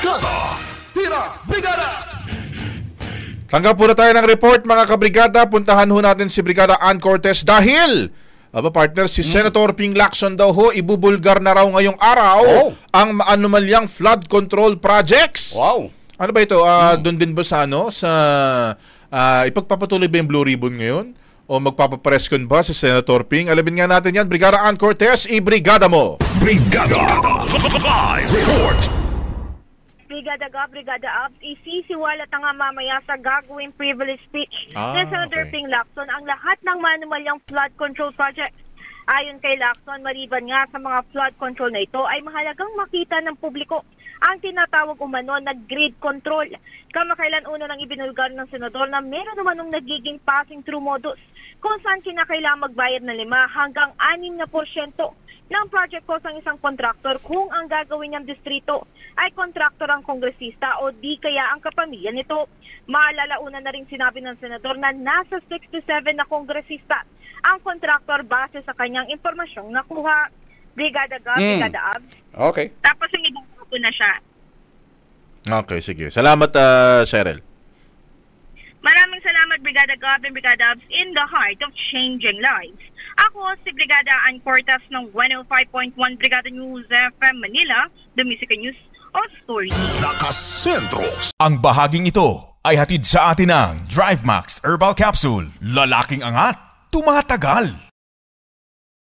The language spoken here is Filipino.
Brigada! Tira! Brigada! Tanggap po na tayo ng report mga kabrigada. Puntahan ho natin si Brigada Ann Cortez dahil partner, si Senator Ping Lacson daw ho, ibubulgar na raw ngayong araw ang anomalyang flood control projects. Wow. Ano ba ito? Doon din ba sa ipagpapatuloy ba yung Blue Ribbon ngayon? O magpapapreskon ba si Senator Ping? Alamin nga natin yan. Brigada Ann Cortez, i-brigada mo! Brigada! Live report! Brigada Gov, Brigada Abs, isisiwalat na nga mamaya sa gagawing privilege speech ni Senator Ping Lacson ang lahat ng manumalyang flood control projects. Ayon kay Lacson, maliban nga sa mga flood control na ito ay mahalagang makita ng publiko ang tinatawag umano na grid control. Kamakailan una nang ibinulgar ng senador na meron namanong nagiging passing through modus kung saan kinakailangan magbayad ng 5 hanggang 6% ng project cost ng isang kontraktor kung ang gagawin niyang distrito ay kontraktor ang kongresista o di kaya ang kapamilya nito. Maalala una na rin sinabi ng senador na nasa 6 to 7 na kongresista ang kontraktor base sa kanyang impormasyong nakuha. Brigada Gov, Brigada Abs. Okay. Tapos yung ibang po na siya. Okay, sige. Salamat, Cheryl. Maraming salamat, Brigada Gov and Brigada Abs, in the heart of changing lives. Ako si Brigada Ann Cortez ng 105.1 Brigada News FM Manila, the Music News Authority. Lakas Sentro. Ang bahaging ito ay hatid sa atin ng DriveMax Herbal Capsule. Lalaking angat, tumatagal.